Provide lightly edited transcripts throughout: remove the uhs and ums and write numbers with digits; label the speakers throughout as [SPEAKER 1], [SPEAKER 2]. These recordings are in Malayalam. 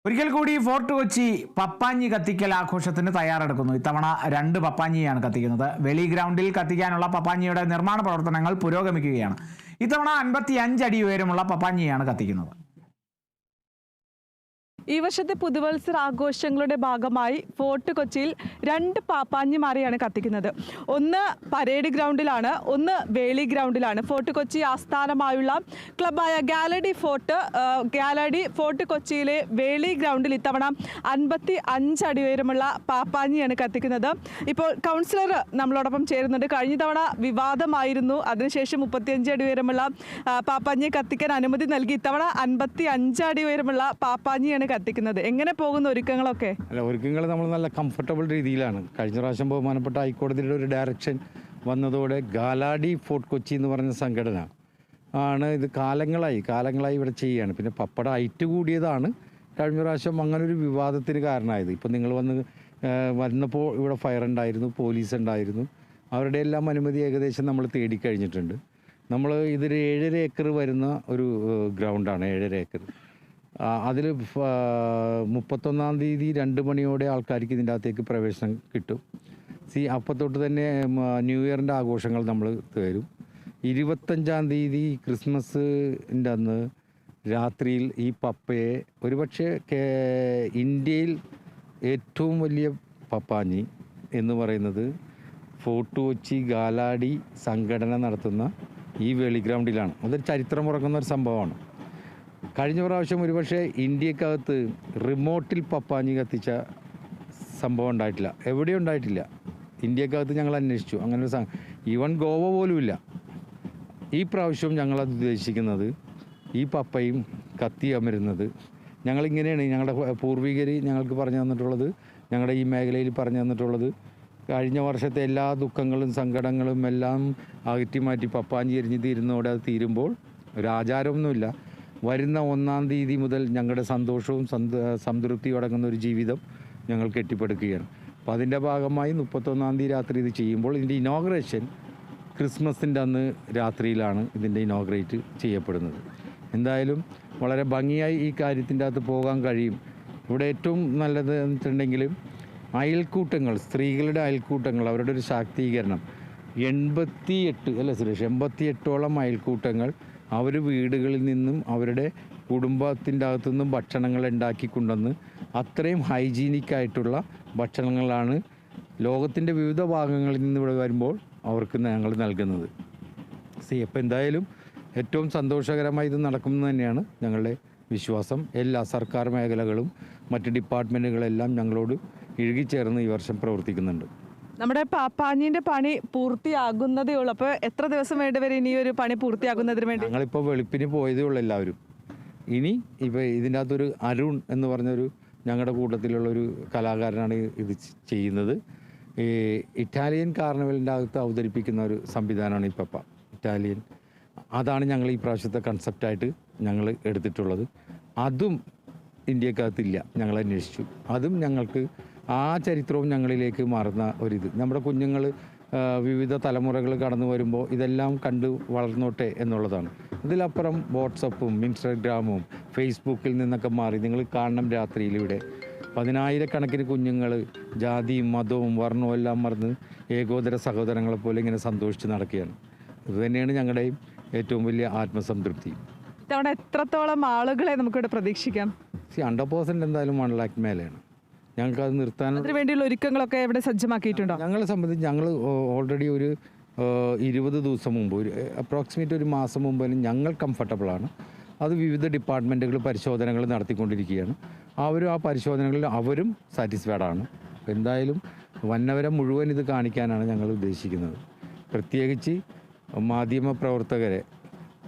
[SPEAKER 1] ഒരിക്കൽ കൂടി ഫോർട്ട് കൊച്ചി പപ്പാഞ്ഞി കത്തിക്കൽ ആഘോഷത്തിന് തയ്യാറെടുക്കുന്നു. ഇത്തവണ 2 പപ്പാഞ്ഞിയാണ് കത്തിക്കുന്നത്. വെളി ഗ്രൗണ്ടിൽ കത്തിക്കാനുള്ള പപ്പാഞ്ഞിയുടെ നിർമ്മാണ പ്രവർത്തനങ്ങൾ പുരോഗമിക്കുകയാണ്. ഇത്തവണ 55 അടി ഉയരമുള്ള പപ്പാഞ്ഞിയാണ് കത്തിക്കുന്നത്.
[SPEAKER 2] ഈ വർഷത്തെ പുതുവത്സര ആഘോഷങ്ങളുടെ ഭാഗമായി ഫോർട്ട് കൊച്ചിയിൽ 2 പാപ്പാഞ്ഞിമാരെയാണ് കത്തിക്കുന്നത്. ഒന്ന് പരേഡ് ഗ്രൗണ്ടിലാണ്, ഒന്ന് വേളി ഗ്രൗണ്ടിലാണ്. ഫോർട്ട് കൊച്ചി ആസ്ഥാനമായുള്ള ക്ലബായ ഗാലഡി ഫോർട്ട് കൊച്ചിയിലെ വേളി ഗ്രൗണ്ടിൽ ഇത്തവണ 55 അടി ഉയരമുള്ള പാപ്പാഞ്ഞിയാണ് കത്തിക്കുന്നത്. ഇപ്പോൾ കൗൺസിലർ നമ്മളോടൊപ്പം ചേരുന്നുണ്ട്. കഴിഞ്ഞ തവണ വിവാദമായിരുന്നു, അതിനുശേഷം 35 അടി ഉയരമുള്ള പാപ്പാഞ്ഞിയെ കത്തിക്കാൻ അനുമതി നൽകി. ഇത്തവണ 55 അടി ഉയരമുള്ള പാപ്പാഞ്ഞിയാണ് കത്തിക്കുന്നത്. എങ്ങനെ പോകുന്ന ഒരുക്കങ്ങളൊക്കെ?
[SPEAKER 3] ഒരുക്കങ്ങൾ നമ്മൾ നല്ല കംഫർട്ടബിൾ രീതിയിലാണ്. കഴിഞ്ഞ പ്രാവശ്യം ബഹുമാനപ്പെട്ട ഹൈക്കോടതിയുടെ ഒരു ഡയറക്ഷൻ വന്നതോടെ ഗാലാഡി ഫോർട്ട് കൊച്ചി എന്ന് പറഞ്ഞ സംഘടന ആണ് ഇത് കാലങ്ങളായി ഇവിടെ ചെയ്യുകയാണ്. പിന്നെ പപ്പട ഹൈറ്റ് കൂടിയതാണ് കഴിഞ്ഞ പ്രാവശ്യം അങ്ങനൊരു വിവാദത്തിന് കാരണമായത്. ഇപ്പം നിങ്ങൾ വന്നപ്പോൾ ഇവിടെ ഫയർ ഉണ്ടായിരുന്നു, പോലീസ് ഉണ്ടായിരുന്നു. അവരുടെ എല്ലാം അനുമതി ഏകദേശം നമ്മൾ തേടിക്കഴിഞ്ഞിട്ടുണ്ട്. ഇതൊരു 7.5 ഏക്കർ വരുന്ന ഒരു ഗ്രൗണ്ടാണ്. 7.5 ഏക്കർ. അതിൽ 31-ാം തീയതി 2 മണിയോടെ ആൾക്കാർക്ക് ഇതിൻ്റെ അകത്തേക്ക് പ്രവേശനം കിട്ടും. അപ്പോൾ തൊട്ട് തന്നെ ന്യൂ ഇയറിൻ്റെ ആഘോഷങ്ങൾ നമ്മൾ തരും. 25-ാം തീയതി ക്രിസ്മസിൻ്റെ അന്ന് രാത്രിയിൽ ഈ പപ്പയെ ഒരുപക്ഷെ ഇന്ത്യയിൽ ഏറ്റവും വലിയ പപ്പാഞ്ഞി എന്ന് പറയുന്നത് ഫോർട്ട് കൊച്ചി ഗാലാഡി സംഘടന നടത്തുന്ന ഈ വെളി ഗ്രൗണ്ടിലാണ്. അതൊരു ചരിത്രമുറങ്ങുന്ന ഒരു സംഭവമാണ്. കഴിഞ്ഞ പ്രാവശ്യം ഒരുപക്ഷെ ഇന്ത്യക്കകത്ത് റിമോട്ടിൽ പപ്പാഞ്ഞി കത്തിച്ച സംഭവം ഉണ്ടായിട്ടില്ല, എവിടെയും ഉണ്ടായിട്ടില്ല. ഇന്ത്യക്കകത്ത് ഞങ്ങൾ അന്വേഷിച്ചു, അങ്ങനെ ഒരു ഈവൻ ഗോവ പോലും ഇല്ല. ഈ പ്രാവശ്യം ഞങ്ങളത് ഉദ്ദേശിക്കുന്നത് ഈ പപ്പയും കത്തി അമരുന്നത് ഞങ്ങളിങ്ങനെയാണ് ഞങ്ങളുടെ പൂർവികർ ഞങ്ങൾക്ക് പറഞ്ഞു തന്നിട്ടുള്ളത്, ഞങ്ങളുടെ ഈ മേഖലയിൽ പറഞ്ഞു തന്നിട്ടുള്ളത്. കഴിഞ്ഞ വർഷത്തെ എല്ലാ ദുഃഖങ്ങളും സങ്കടങ്ങളും എല്ലാം അകറ്റി പപ്പാഞ്ഞി എരിഞ്ഞ് തീരുന്നതോടെ അത് തീരുമ്പോൾ ഒരു ആചാരമൊന്നുമില്ല. വരുന്ന 1-ാം തീയതി മുതൽ ഞങ്ങളുടെ സന്തോഷവും സംതൃപ്തിയും അടങ്ങുന്ന ഒരു ജീവിതം ഞങ്ങൾ കെട്ടിപ്പടുക്കുകയാണ്. അപ്പോൾ അതിൻ്റെ ഭാഗമായി 31-ാം തീയതി രാത്രി ഇത് ചെയ്യുമ്പോൾ ഇതിൻ്റെ ഇനോഗ്രേഷൻ ക്രിസ്മസിൻ്റെ അന്ന് രാത്രിയിലാണ് ഇതിൻ്റെ ഇനോഗ്രേറ്റ് ചെയ്യപ്പെടുന്നത്. എന്തായാലും വളരെ ഭംഗിയായി ഈ കാര്യത്തിൻ്റെ അകത്ത് പോകാൻ കഴിയും. ഇവിടെ ഏറ്റവും നല്ലത് എന്നിട്ടുണ്ടെങ്കിൽ അയൽക്കൂട്ടങ്ങൾ, സ്ത്രീകളുടെ അയൽക്കൂട്ടങ്ങൾ, അവരുടെ ഒരു ശാക്തീകരണം. 88ഓളം അയൽക്കൂട്ടങ്ങൾ അവർ വീടുകളിൽ നിന്നും അവരുടെ കുടുംബത്തിൻ്റെ അകത്തുനിന്നും ഭക്ഷണങ്ങൾ ഉണ്ടാക്കിക്കൊണ്ടുവന്ന് അത്രയും ഹൈജീനിക്കായിട്ടുള്ള ഭക്ഷണങ്ങളാണ് ലോകത്തിൻ്റെ വിവിധ ഭാഗങ്ങളിൽ നിന്ന് ഇവിടെ വരുമ്പോൾ അവർക്ക് ഞങ്ങൾ നൽകുന്നത്. അപ്പോൾ എന്തായാലും ഏറ്റവും സന്തോഷകരമായി ഇത് നടക്കുമെന്ന് തന്നെയാണ് ഞങ്ങളുടെ വിശ്വാസം. എല്ലാ സർക്കാർ മേഖലകളും മറ്റ് ഡിപ്പാർട്ട്മെൻറ്റുകളെല്ലാം ഞങ്ങളോട് ഇഴുകിച്ചേർന്ന് ഈ വർഷം പ്രവർത്തിക്കുന്നുണ്ട്.
[SPEAKER 2] നമ്മുടെ പാപ്പാഞ്ഞിന്റെ പണി പൂർത്തിയാകുന്നതേ ഉള്ളൂ. അപ്പോൾ എത്ര ദിവസം വേണ്ടി വരും ഇനി ഒരു പണി പൂർത്തിയാകുന്നതിന് വേണ്ടി?
[SPEAKER 3] ഞങ്ങളിപ്പോൾ വെളുപ്പിന് പോയതേ ഉള്ളൂ എല്ലാവരും. ഇനി ഇപ്പോൾ ഇതിൻ്റെ അകത്തൊരു അരുൺ എന്ന് പറഞ്ഞൊരു ഞങ്ങളുടെ കൂട്ടത്തിലുള്ളൊരു കലാകാരനാണ് ഇത് ചെയ്യുന്നത്. ഈ ഇറ്റാലിയൻ കാർണിവലിൻ്റെ അകത്ത് അവതരിപ്പിക്കുന്ന ഒരു സംവിധാനമാണ് ഈ പപ്പ ഇറ്റാലിയൻ. അതാണ് ഞങ്ങൾ ഈ പ്രാവശ്യത്തെ കൺസെപ്റ്റായിട്ട് ഞങ്ങൾ എടുത്തിട്ടുള്ളത്. അതും ഇന്ത്യക്കകത്തില്ല, ഞങ്ങൾ അന്വേഷിച്ചു. അതും ഞങ്ങൾക്ക് ആ ചരിത്രവും ഞങ്ങളിലേക്ക് മാറുന്ന ഒരിത്. നമ്മുടെ കുഞ്ഞുങ്ങൾ വിവിധ തലമുറകൾ കടന്നു വരുമ്പോൾ ഇതെല്ലാം കണ്ട് വളർന്നോട്ടെ എന്നുള്ളതാണ്. ഇതിലപ്പുറം വാട്സപ്പും ഇൻസ്റ്റാഗ്രാമും ഫേസ്ബുക്കിൽ നിന്നൊക്കെ മാറി നിങ്ങൾ കാണണം രാത്രിയിലിവിടെ 10,000-കണക്കിന് കുഞ്ഞുങ്ങൾ ജാതിയും മതവും വർണ്ണവും എല്ലാം മറന്ന് ഏകോദര സഹോദരങ്ങളെ പോലെ ഇങ്ങനെ സന്തോഷിച്ച് നടക്കുകയാണ്. ഇതുതന്നെയാണ് ഞങ്ങളുടെയും ഏറ്റവും വലിയ ആത്മസംതൃപ്തി.
[SPEAKER 2] ഇത്തവണ എത്രത്തോളം ആളുകളെ നമുക്കിവിടെ പ്രതീക്ഷിക്കാം?
[SPEAKER 3] 100% എന്തായാലും 1 lakh മേലെയാണ്. ഞങ്ങൾക്കത് നിർത്താൻ
[SPEAKER 2] വേണ്ടിയുള്ള ഒരുക്കങ്ങളൊക്കെ ഇവിടെ സജ്ജമാക്കിയിട്ടുണ്ടോ?
[SPEAKER 3] ഞങ്ങളെ സംബന്ധിച്ച് ഞങ്ങൾ ഓൾറെഡി ഒരു 20 ദിവസം മുമ്പ്, അപ്രോക്സിമേറ്റ് ഒരു മാസം മുമ്പ് ഞങ്ങൾ കംഫർട്ടബിളാണ്. അത് വിവിധ ഡിപ്പാർട്ട്മെൻറ്റുകൾ പരിശോധനകൾ നടത്തിക്കൊണ്ടിരിക്കുകയാണ്. ആ പരിശോധനകളിൽ അവരും സാറ്റിസ്ഫൈഡ് ആണ്. എന്തായാലും വന്നവരെ മുഴുവൻ ഇത് കാണിക്കാനാണ് ഞങ്ങൾ ഉദ്ദേശിക്കുന്നത്. പ്രത്യേകിച്ച് മാധ്യമ പ്രവർത്തകരെ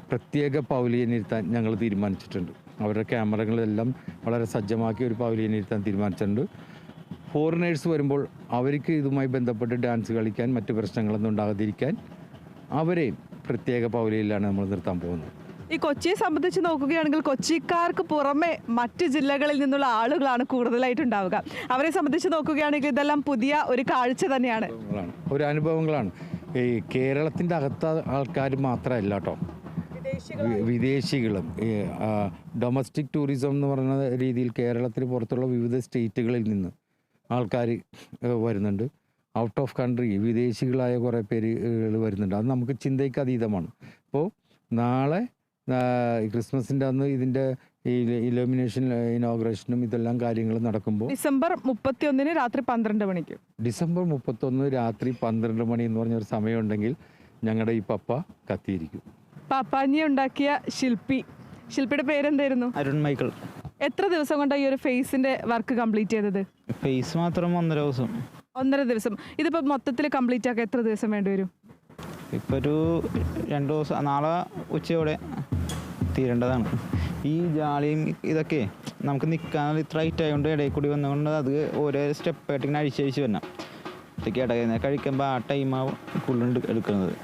[SPEAKER 3] പ്രത്യേക പവലിയനിരുത്താൻ ഞങ്ങൾ തീരുമാനിച്ചിട്ടുണ്ട്. അവരുടെ ക്യാമറകളെല്ലാം വളരെ സജ്ജമാക്കി ഒരു പവലിയനിരുത്താൻ തീരുമാനിച്ചിട്ടുണ്ട്. ഫോറിനേഴ്സ് വരുമ്പോൾ അവർക്ക് ഇതുമായി ബന്ധപ്പെട്ട് ഡാൻസ് കളിക്കാൻ മറ്റ് പ്രശ്നങ്ങളൊന്നും ഉണ്ടാകാതിരിക്കാൻ അവരെയും പ്രത്യേക പവലിയിലാണ് നമ്മൾ നിർത്താൻ പോകുന്നത്.
[SPEAKER 2] ഈ കൊച്ചിയെ സംബന്ധിച്ച് നോക്കുകയാണെങ്കിൽ കൊച്ചിക്കാർക്ക് പുറമെ മറ്റ് ജില്ലകളിൽ നിന്നുള്ള ആളുകളാണ് കൂടുതലായിട്ടുണ്ടാവുക. അവരെ സംബന്ധിച്ച് നോക്കുകയാണെങ്കിൽ ഇതെല്ലാം പുതിയ ഒരു കാഴ്ച തന്നെയാണ്,
[SPEAKER 3] ഒരു അനുഭവങ്ങളാണ്. ഈ കേരളത്തിൻ്റെ അകത്ത ആൾക്കാർ മാത്രമല്ല കേട്ടോ, വിദേശികളും ഡൊമസ്റ്റിക് ടൂറിസം എന്ന് പറയുന്ന രീതിയിൽ കേരളത്തിന് പുറത്തുള്ള വിവിധ സ്റ്റേറ്റുകളിൽ നിന്ന് ആൾക്കാർ വരുന്നുണ്ട്. ഔട്ട് ഓഫ് കൺട്രി വിദേശികളായ കുറേ പേര് വരുന്നുണ്ട്. അത് നമുക്ക് ചിന്തയ്ക്ക് അതീതമാണ്. അപ്പോൾ നാളെ ക്രിസ്മസിൻ്റെ അന്ന് ഇതിൻ്റെ ഇലുമിനേഷൻ ഇനോഗ്രേഷനും ഇതെല്ലാം കാര്യങ്ങൾ നടക്കുമ്പോൾ
[SPEAKER 2] ഡിസംബർ 31 രാത്രി 12 മണിക്ക്
[SPEAKER 3] ഡിസംബർ 31 രാത്രി 12 മണി എന്ന് പറഞ്ഞൊരു സമയമുണ്ടെങ്കിൽ ഞങ്ങളുടെ ഈ പപ്പ കത്തിയിരിക്കും.
[SPEAKER 2] പാപ്പാഞ്ഞി ഉണ്ടാക്കിയ ശില്പിയുടെ പേരെന്തായിരുന്നു?
[SPEAKER 4] അരുൺ മൈക്കിൾ.
[SPEAKER 2] എത്ര ദിവസം കൊണ്ടാണ് ഈ ഒരു ഫേസിന്റെ വർക്ക് കംപ്ലീറ്റ് ചെയ്തത്?
[SPEAKER 4] ഫേസ് മാത്രം 1.5 ദിവസം.
[SPEAKER 2] 1.5 ദിവസം. ഇതിപ്പോ മൊത്തത്തിൽ കംപ്ലീറ്റ് ആക്കാൻ എത്ര ദിവസം വേണ്ടി വരും?
[SPEAKER 4] ഇപ്പോൾ ഒരു 2 ദിവസം, നാളെ ഉച്ചയോടെ തീരേണ്ടതാണ്. ഈ ജാളിയും ഇതൊക്കെ നമുക്ക് നിൽക്കാൻ ഇത്ര ഹൈറ്റ് ആയതുകൊണ്ട് ഇടയിൽ കൂടി വന്നുകൊണ്ട് അത് ഓരോ സ്റ്റെപ്പായിട്ട് ഇങ്ങനെ അഴിച്ചഴിച്ച് വരണം. ഇതൊക്കെ ഇടയിൽ കഴിക്കുമ്പോൾ ആ ടൈമാവും കൂടുതൽ എടുക്കുന്നത്.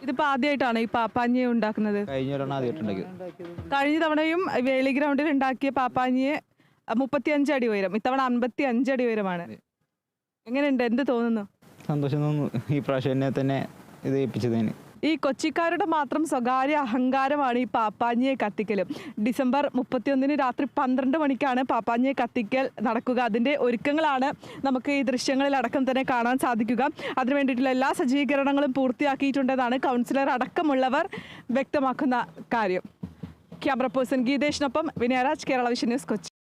[SPEAKER 2] ഇതിപ്പോൾ ആദ്യമായിട്ടാണ് ഈ പാപ്പാഞ്ഞിയെ ഉണ്ടാക്കുന്നത്?
[SPEAKER 4] കഴിഞ്ഞ ഒരെണ്ണം ആദ്യമായിട്ടുണ്ടാക്കിയത്.
[SPEAKER 2] കഴിഞ്ഞ തവണയും വേളി ഗ്രൗണ്ടിൽ ഉണ്ടാക്കിയ പാപ്പാഞ്ഞിയെ 35 അടി ഉയരം, ഇത്തവണ 55 അടി ഉയരമാണ്. എങ്ങനെയുണ്ട്? എന്ത് തോന്നുന്നു?
[SPEAKER 4] സന്തോഷം തോന്നുന്നു ഈ പ്രാവശ്യം എന്നെ തന്നെ ഇത് ഏൽപ്പിച്ചതിന്.
[SPEAKER 2] ഈ കൊച്ചിക്കാരുടെ മാത്രം സ്വകാര്യ അഹങ്കാരമാണ് ഈ പാപ്പാഞ്ഞിയെ കത്തിക്കൽ. ഡിസംബർ 31 രാത്രി 12 മണിക്കാണ് പാപ്പാഞ്ഞിയെ കത്തിക്കൽ നടക്കുക. അതിൻ്റെ ഒരുക്കങ്ങളാണ് നമുക്ക് ഈ ദൃശ്യങ്ങളിൽ അടക്കം തന്നെ കാണാൻ സാധിക്കുക. അതിനു വേണ്ടിയിട്ടുള്ള എല്ലാ സജ്ജീകരണങ്ങളും പൂർത്തിയാക്കിയിട്ടുണ്ടെന്നാണ് കൗൺസിലർ അടക്കമുള്ളവർ വ്യക്തമാക്കുന്ന കാര്യം. ക്യാമറ പേഴ്സൺ ഗീതേഷിനൊപ്പം വിനയരാജ്, കേരള വിഷൻ ന്യൂസ്, കൊച്ചി.